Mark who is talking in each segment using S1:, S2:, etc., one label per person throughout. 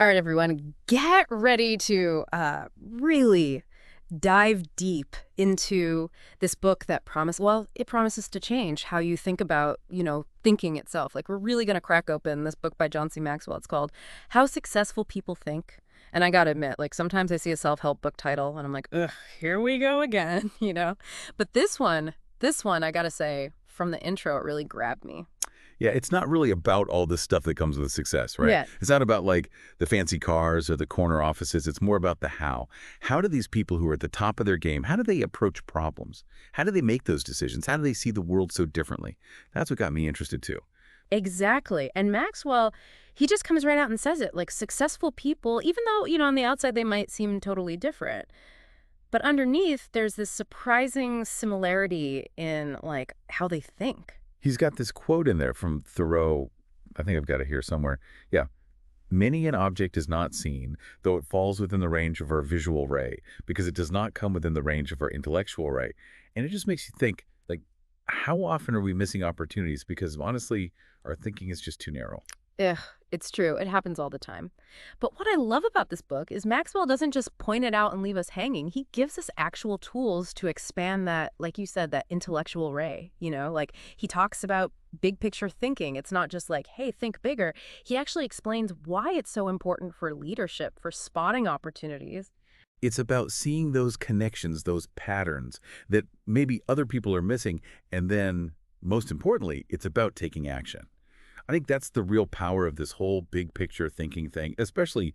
S1: All right, everyone, get ready to really dive deep into this book that it promises to change how you think about, thinking itself. Like, we're really going to crack open this book by John C. Maxwell. It's called How Successful People Think. And I got to admit, like, sometimes I see a self-help book title and I'm like, ugh, here we go again, But this one, I got to say, from the intro, it really grabbed me.
S2: Yeah, it's not really about all the stuff that comes with success, right?
S1: Yeah.
S2: It's not about like the fancy cars or the corner offices. It's more about the how. How do these people who are at the top of their game, how do they approach problems? How do they make those decisions? How do they see the world so differently? That's what got me interested too.
S1: Exactly. And Maxwell, he just comes right out and says it. Like, successful people, even though, on the outside they might seem totally different, but underneath there's this surprising similarity in, like, how they think.
S2: He's got this quote in there from Thoreau. I think I've got it here somewhere. Yeah. Many an object is not seen, though it falls within the range of our visual ray, because it does not come within the range of our intellectual ray. And it just makes you think, like, how often are we missing opportunities? Because honestly, our thinking is just too narrow.
S1: Ugh, it's true. It happens all the time. But what I love about this book is Maxwell doesn't just point it out and leave us hanging. He gives us actual tools to expand that, like you said, that intellectual ray. Like, he talks about big picture thinking. It's not just like, hey, think bigger. He actually explains why it's so important for leadership, for spotting opportunities.
S2: It's about seeing those connections, those patterns that maybe other people are missing. And then, most importantly, it's about taking action. I think that's the real power of this whole big picture thinking thing, especially,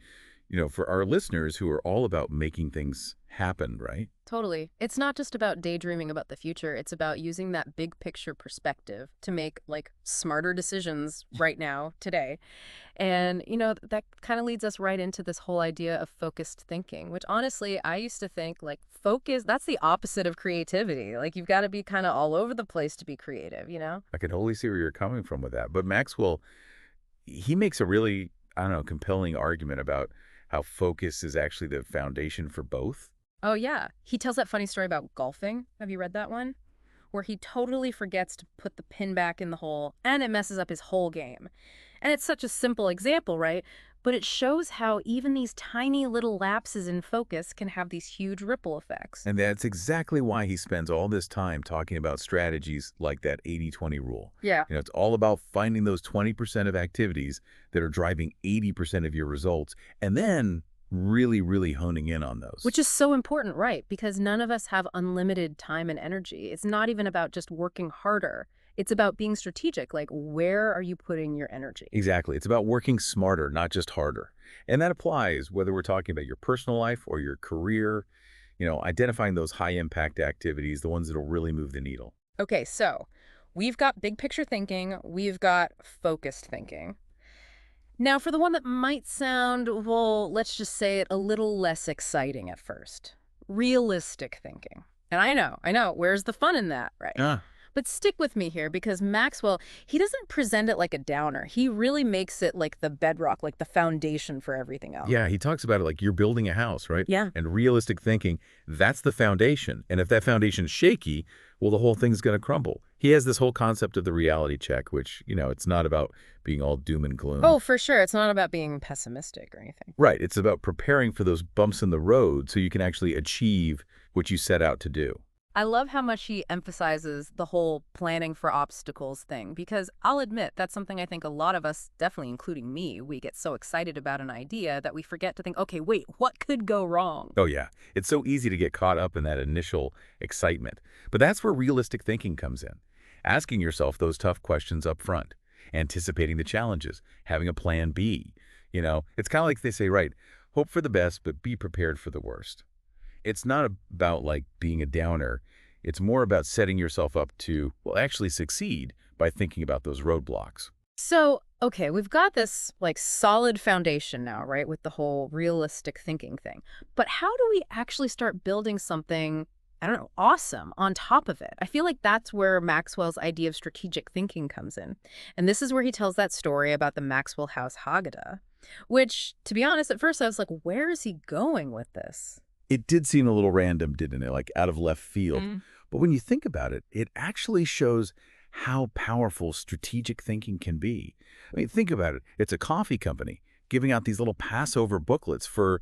S2: for our listeners who are all about making things happen, right?
S1: Totally. It's not just about daydreaming about the future. It's about using that big picture perspective to make, like, smarter decisions right now, today. And, that kind of leads us right into this whole idea of focused thinking, which honestly, I used to think, like, focus, that's the opposite of creativity. Like, you've got to be kind of all over the place to be creative?
S2: I can totally see where you're coming from with that. But Maxwell, he makes a really, I don't know, compelling argument about how focus is actually the foundation for both.
S1: Oh, yeah. He tells that funny story about golfing. Have you read that one? Where he totally forgets to put the pin back in the hole, and it messes up his whole game. And it's such a simple example, right? But it shows how even these tiny little lapses in focus can have these huge ripple effects.
S2: And that's exactly why he spends all this time talking about strategies like that 80-20 rule.
S1: Yeah.
S2: It's all about finding those 20% of activities that are driving 80% of your results, and then really, really honing in on those.
S1: Which is so important, right? Because none of us have unlimited time and energy. It's not even about just working harder. It's about being strategic. Like, where are you putting your energy?
S2: Exactly. It's about working smarter, not just harder. And that applies whether we're talking about your personal life or your career, identifying those high-impact activities, the ones that will really move the needle.
S1: Okay, so we've got big picture thinking. We've got focused thinking. Now, for the one that might sound, well, let's just say it, a little less exciting at first. Realistic thinking. And I know, where's the fun in that, right? But stick with me here, because Maxwell, he doesn't present it like a downer. He really makes it like the bedrock, like the foundation for everything else.
S2: Yeah, he talks about it like you're building a house, right?
S1: Yeah.
S2: And realistic thinking, that's the foundation. And if that foundation's shaky, well, the whole thing's going to crumble. He has this whole concept of the reality check, which, it's not about being all doom and gloom.
S1: Oh, for sure. It's not about being pessimistic or anything.
S2: Right. It's about preparing for those bumps in the road so you can actually achieve what you set out to do.
S1: I love how much he emphasizes the whole planning for obstacles thing, because I'll admit that's something I think a lot of us, definitely including me, we get so excited about an idea that we forget to think, okay, wait, what could go wrong?
S2: Oh, yeah. It's so easy to get caught up in that initial excitement. But that's where realistic thinking comes in. Asking yourself those tough questions up front, anticipating the challenges, having a plan B. It's kind of like they say, right, hope for the best, but be prepared for the worst. It's not about like being a downer. It's more about setting yourself up to, well, actually succeed by thinking about those roadblocks.
S1: So, okay, we've got this like solid foundation now, right, with the whole realistic thinking thing. But how do we actually start building something, I don't know, awesome on top of it? I feel like that's where Maxwell's idea of strategic thinking comes in. And this is where he tells that story about the Maxwell House Haggadah, which, to be honest, at first I was like, where is he going with this?
S2: It did seem a little random, didn't it? Like out of left field. But when you think about it, it actually shows how powerful strategic thinking can be. I mean, think about it. It's a coffee company. giving out these little Passover booklets for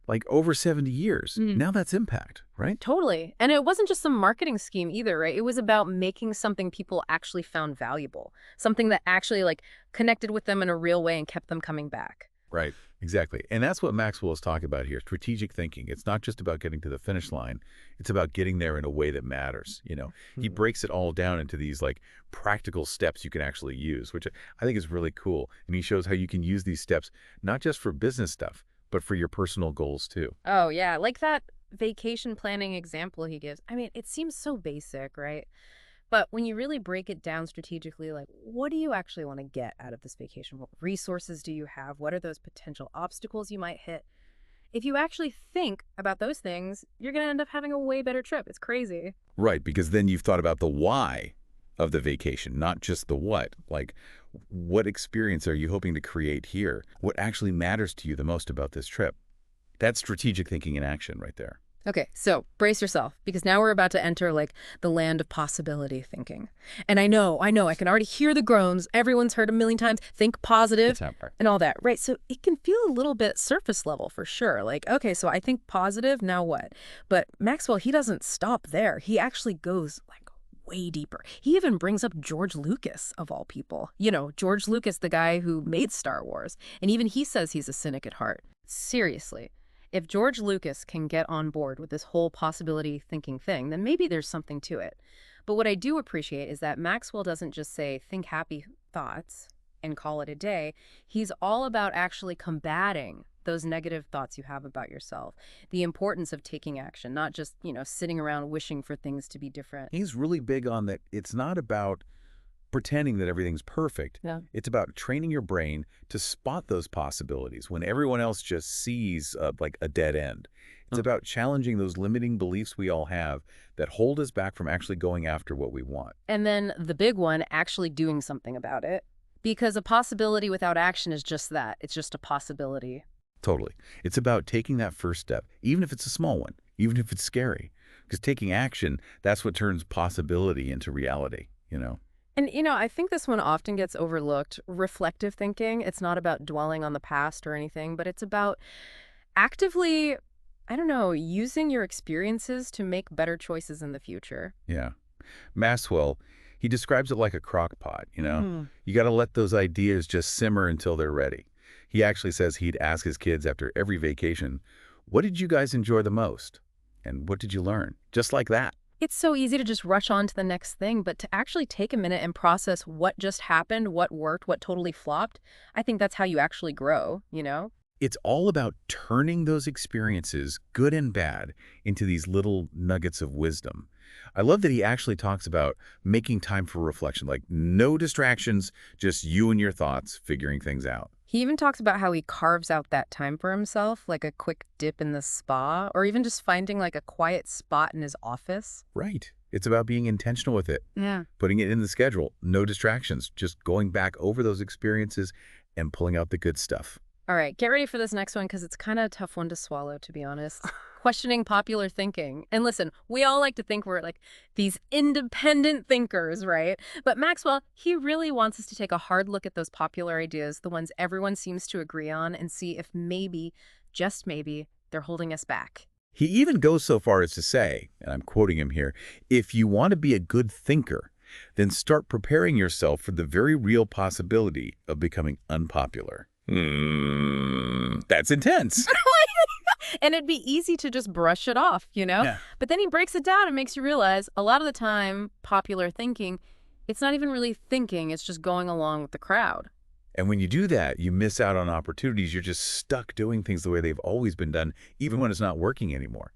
S2: like over 70 years.
S1: Mm.
S2: Now that's impact, right?
S1: Totally. And it wasn't just some marketing scheme either, right? It was about making something people actually found valuable, something that actually like connected with them in a real way and kept them coming back.
S2: Right, exactly. And that's what Maxwell is talking about here, strategic thinking. It's not just about getting to the finish line. It's about getting there in a way that matters. He breaks it all down into these like practical steps you can actually use, which I think is really cool. And he shows how you can use these steps, not just for business stuff, but for your personal goals too.
S1: Oh, yeah. Like that vacation planning example he gives. I mean, it seems so basic, right? But when you really break it down strategically, like, what do you actually want to get out of this vacation? What resources do you have? What are those potential obstacles you might hit? If you actually think about those things, you're going to end up having a way better trip. It's crazy.
S2: Right, because then you've thought about the why of the vacation, not just the what. Like, what experience are you hoping to create here? What actually matters to you the most about this trip? That's strategic thinking in action right there.
S1: Okay, so brace yourself because now we're about to enter like the land of possibility thinking. And I can already hear the groans. Everyone's heard a million times, think positive and all that, right? So it can feel a little bit surface level for sure. Like, okay, so I think positive, now what? But Maxwell, he doesn't stop there. He actually goes like way deeper. He even brings up George Lucas, of all people. George Lucas, the guy who made Star Wars. And even he says he's a cynic at heart. Seriously. If George Lucas can get on board with this whole possibility thinking thing, then maybe there's something to it. But what I do appreciate is that Maxwell doesn't just say, think happy thoughts and call it a day. He's all about actually combating those negative thoughts you have about yourself, the importance of taking action, not just, sitting around wishing for things to be different.
S2: He's really big on that. It's not about pretending that everything's perfect.
S1: Yeah.
S2: It's about training your brain to spot those possibilities when everyone else just sees like a dead end. It's about challenging those limiting beliefs we all have that hold us back from actually going after what we want.
S1: And then the big one, actually doing something about it. Because a possibility without action is just that. It's just a possibility.
S2: Totally. It's about taking that first step, even if it's a small one, even if it's scary. Because taking action, that's what turns possibility into reality.
S1: And, I think this one often gets overlooked. Reflective thinking, it's not about dwelling on the past or anything, but it's about actively, using your experiences to make better choices in the future.
S2: Yeah. Maxwell, he describes it like a crock pot. You got to let those ideas just simmer until they're ready. He actually says he'd ask his kids after every vacation, what did you guys enjoy the most? And what did you learn? Just like that.
S1: It's so easy to just rush on to the next thing, but to actually take a minute and process what just happened, what worked, what totally flopped, I think that's how you actually grow.
S2: It's all about turning those experiences, good and bad, into these little nuggets of wisdom. I love that he actually talks about making time for reflection, like no distractions, just you and your thoughts figuring things out.
S1: He even talks about how he carves out that time for himself, like a quick dip in the spa, or even just finding like a quiet spot in his office.
S2: Right. It's about being intentional with it,
S1: Yeah.
S2: putting it in the schedule, no distractions, just going back over those experiences and pulling out the good stuff.
S1: All right, get ready for this next one because it's kind of a tough one to swallow, to be honest. Questioning popular thinking. And listen, we all like to think we're like these independent thinkers, right? But Maxwell, he really wants us to take a hard look at those popular ideas, the ones everyone seems to agree on, and see if maybe, just maybe, they're holding us back.
S2: He even goes so far as to say, and I'm quoting him here, if you want to be a good thinker, then start preparing yourself for the very real possibility of becoming unpopular. That's intense.
S1: And it'd be easy to just brush it off,
S2: Yeah.
S1: But then he breaks it down and makes you realize a lot of the time, popular thinking, it's not even really thinking, it's just going along with the crowd.
S2: And when you do that, you miss out on opportunities. You're just stuck doing things the way they've always been done, even when it's not working anymore.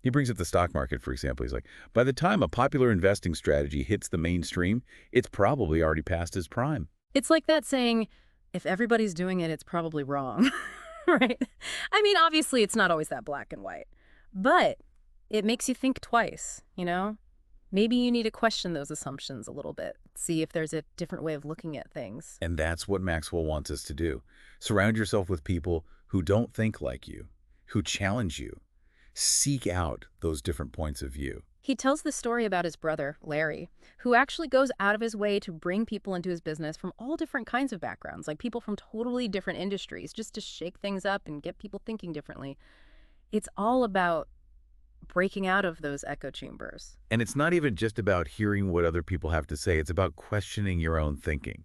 S2: He brings up the stock market, for example. He's like, by the time a popular investing strategy hits the mainstream, it's probably already past its prime.
S1: It's like that saying, if everybody's doing it, it's probably wrong, right? I mean, obviously, it's not always that black and white, but it makes you think twice, Maybe you need to question those assumptions a little bit, see if there's a different way of looking at things.
S2: And that's what Maxwell wants us to do. Surround yourself with people who don't think like you, who challenge you. Seek out those different points of view.
S1: He tells the story about his brother, Larry, who actually goes out of his way to bring people into his business from all different kinds of backgrounds, like people from totally different industries, just to shake things up and get people thinking differently. It's all about breaking out of those echo chambers.
S2: And it's not even just about hearing what other people have to say. It's about questioning your own thinking.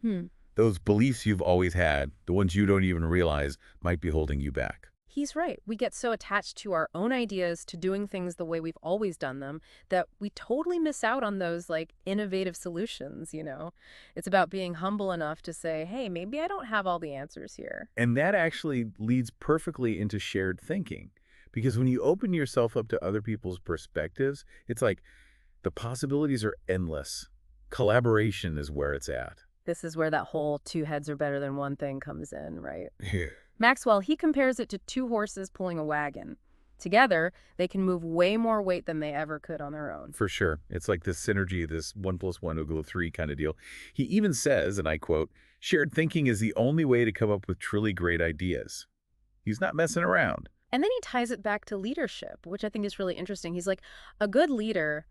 S1: Hmm.
S2: Those beliefs you've always had, the ones you don't even realize might be holding you back.
S1: He's right. We get so attached to our own ideas, to doing things the way we've always done them, that we totally miss out on those like innovative solutions. It's about being humble enough to say, hey, maybe I don't have all the answers here.
S2: And that actually leads perfectly into shared thinking. Because when you open yourself up to other people's perspectives, it's like the possibilities are endless. Collaboration is where it's at.
S1: This is where that whole two heads are better than one thing comes in, right?
S2: Yeah.
S1: Maxwell, he compares it to two horses pulling a wagon. Together, they can move way more weight than they ever could on their own.
S2: For sure. It's like this synergy, this 1+1 = 3 kind of deal. He even says, and I quote, shared thinking is the only way to come up with truly great ideas. He's not messing around.
S1: And then he ties it back to leadership, which I think is really interesting. He's like, a good leader,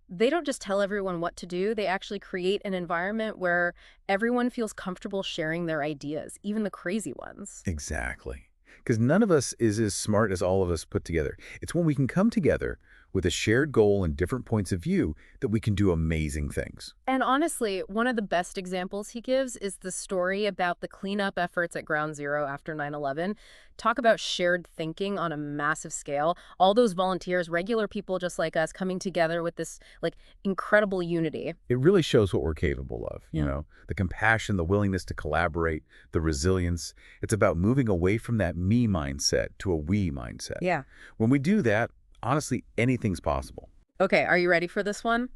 S1: they don't just tell everyone what to do. They actually create an environment where everyone feels comfortable sharing their ideas, even the crazy ones.
S2: Exactly. Because none of us is as smart as all of us put together. It's when we can come together with a shared goal and different points of view that we can do amazing things.
S1: And honestly, one of the best examples he gives is the story about the cleanup efforts at Ground Zero after 9/11. Talk about shared thinking on a massive scale. All those volunteers, regular people just like us, coming together with this like incredible unity.
S2: It really shows what we're capable of, you
S1: Yeah.
S2: know, the compassion, the willingness to collaborate, the resilience. It's about moving away from that me mindset to a we mindset.
S1: Yeah.
S2: When we do that, honestly, anything's possible.
S1: Okay, are you ready for this one?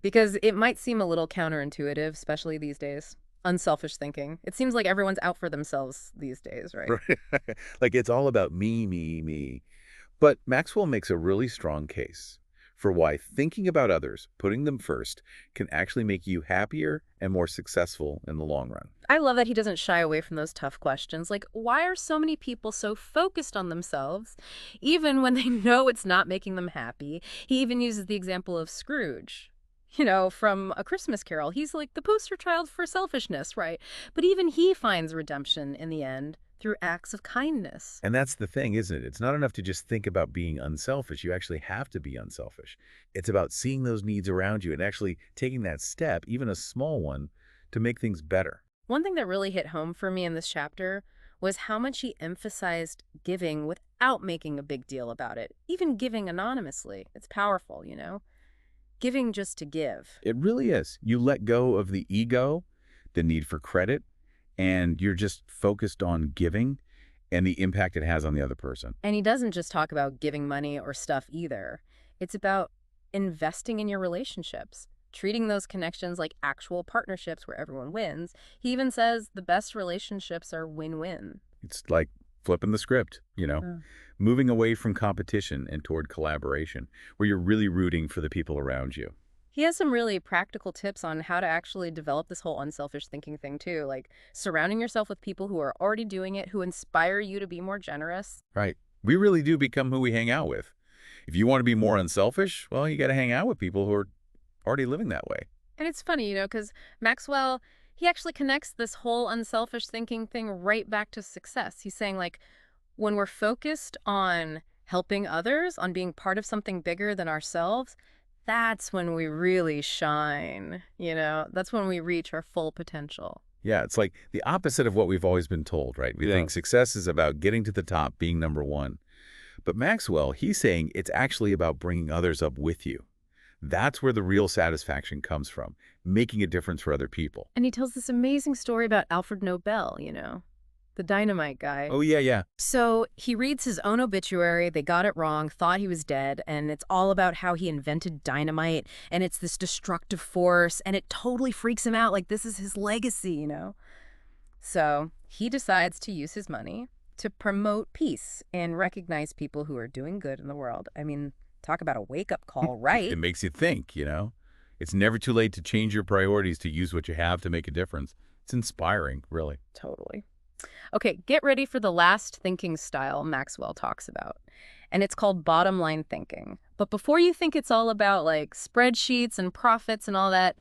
S1: Because it might seem a little counterintuitive, especially these days. Unselfish thinking. It seems like everyone's out for themselves these days, right?
S2: Right. Like it's all about me, me, me. But Maxwell makes a really strong case for why thinking about others, putting them first, can actually make you happier and more successful in the long run.
S1: I love that he doesn't shy away from those tough questions. Like, why are so many people so focused on themselves, even when they know it's not making them happy? He even uses the example of Scrooge, from A Christmas Carol. He's like the poster child for selfishness, right? But even he finds redemption in the end through acts of kindness.
S2: And that's the thing, isn't it? It's not enough to just think about being unselfish. You actually have to be unselfish. It's about seeing those needs around you and actually taking that step, even a small one, to make things better.
S1: One thing that really hit home for me in this chapter was how much he emphasized giving without making a big deal about it, even giving anonymously. It's powerful. Giving just to give.
S2: It really is. You let go of the ego, the need for credit, and you're just focused on giving and the impact it has on the other person.
S1: And he doesn't just talk about giving money or stuff either. It's about investing in your relationships, treating those connections like actual partnerships where everyone wins. He even says the best relationships are win-win.
S2: It's like flipping the script,
S1: Mm.
S2: moving away from competition and toward collaboration, where you're really rooting for the people around you.
S1: He has some really practical tips on how to actually develop this whole unselfish thinking thing too, like surrounding yourself with people who are already doing it, who inspire you to be more generous.
S2: Right. We really do become who we hang out with. If you want to be more unselfish, well, you got to hang out with people who are already living that way.
S1: And it's funny, because Maxwell, he actually connects this whole unselfish thinking thing right back to success. He's saying, like, when we're focused on helping others, on being part of something bigger than ourselves, that's when we really shine. That's when we reach our full potential.
S2: Yeah, it's like the opposite of what we've always been told, right? We think success is about getting to the top, being number one. But Maxwell, he's saying it's actually about bringing others up with you. That's where the real satisfaction comes from, making a difference for other people.
S1: And he tells this amazing story about Alfred Nobel, the dynamite guy.
S2: Oh, yeah, yeah.
S1: So he reads his own obituary. They got it wrong, thought he was dead, and it's all about how he invented dynamite, and it's this destructive force, and it totally freaks him out. Like, this is his legacy. So he decides to use his money to promote peace and recognize people who are doing good in the world. I mean, talk about a wake-up call, right?
S2: It makes you think. It's never too late to change your priorities, to use what you have to make a difference. It's inspiring, really.
S1: Totally. Okay, get ready for the last thinking style Maxwell talks about. and it's called bottom line thinking. But before you think it's all about like spreadsheets and profits and all that,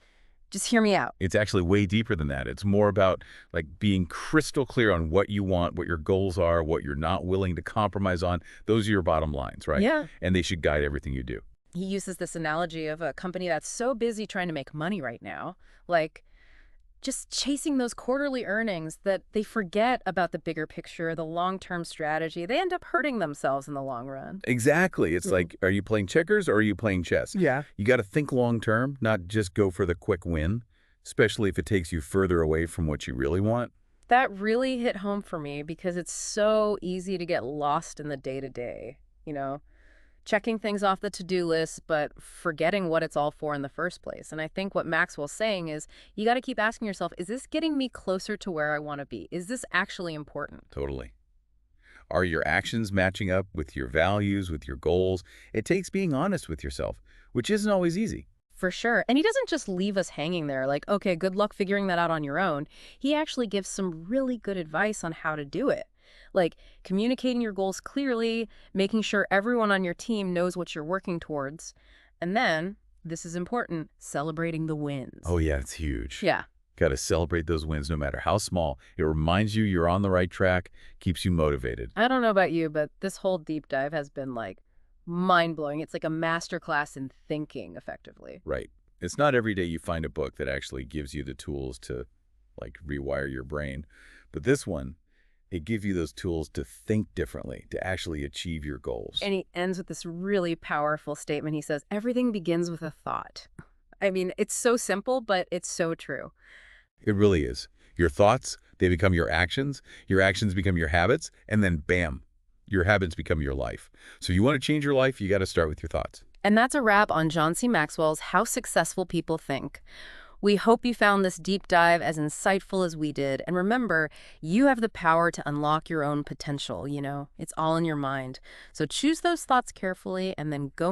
S1: just hear me out.
S2: It's actually way deeper than that. It's more about like being crystal clear on what you want, what your goals are, what you're not willing to compromise on. Those are your bottom lines, right?
S1: Yeah.
S2: And they should guide everything you do.
S1: He uses this analogy of a company that's so busy trying to make money right now, like just chasing those quarterly earnings that they forget about the bigger picture, the long-term strategy. They end up hurting themselves in the long run.
S2: Exactly. It's like, are you playing checkers or are you playing chess?
S1: Yeah.
S2: You got to think long term, not just go for the quick win, especially if it takes you further away from what you really want.
S1: That really hit home for me because it's so easy to get lost in the day-to-day, you know, checking things off the to-do list, but forgetting what it's all for in the first place. And I think what Maxwell's saying is you got to keep asking yourself, is this getting me closer to where I want to be? Is this actually important?
S2: Totally. Are your actions matching up with your values, with your goals? It takes being honest with yourself, which isn't always easy.
S1: For sure. And he doesn't just leave us hanging there like, okay, good luck figuring that out on your own. He actually gives some really good advice on how to do it. Like communicating your goals clearly, making sure everyone on your team knows what you're working towards. And then, this is important, celebrating the wins.
S2: Oh, yeah, it's huge.
S1: Yeah.
S2: Got to celebrate those wins no matter how small. It reminds you you're on the right track, keeps you motivated.
S1: I don't know about you, but this whole deep dive has been like mind-blowing. It's like a masterclass in thinking effectively.
S2: Right. It's not every day you find a book that actually gives you the tools to, like, rewire your brain. But this one, it gives you those tools to think differently, to actually achieve your goals.
S1: And he ends with this really powerful statement. He says, everything begins with a thought. I mean, it's so simple, but it's so true.
S2: It really is. Your thoughts, they become your actions become your habits, and then bam, your habits become your life. So you want to change your life, you got to start with your thoughts.
S1: And that's a wrap on John C. Maxwell's How Successful People Think. We hope you found this deep dive as insightful as we did. And remember, you have the power to unlock your own potential, you know? It's all in your mind. So choose those thoughts carefully and then go make